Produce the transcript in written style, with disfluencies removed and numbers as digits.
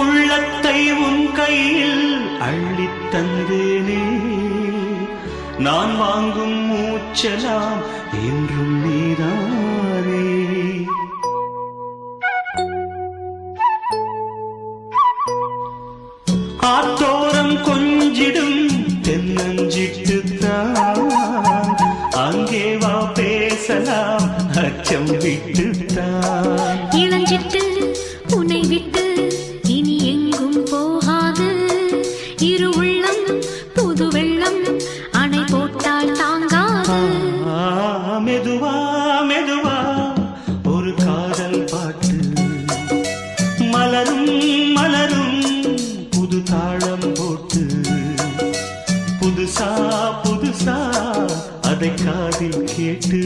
உள்ளத்தை உன் கையில் அள்ளித் தந்தேனே, நான் வாங்கும் மூச்சலாம் என்றும் நீதானே. ஆத்தோரம் கொஞ்சிடும் தென்னஞ்சிட்டுத்தான், அங்கே வா பேசலாம் அச்சம் விட்டுத்தான். இளஞ்சிட்டு உன்னை விட்டு இனி எங்கும் போகாது, இரு உள்ளம் புது வெள்ளம் அணை போட்டால் தாங்காது. மெதுவா மெதுவா ஒரு காதல் பாட்டு, மலரும் மலரும் புது தாளம் போட்டு, புதுசா புதுசா அதை காதில் கேட்டு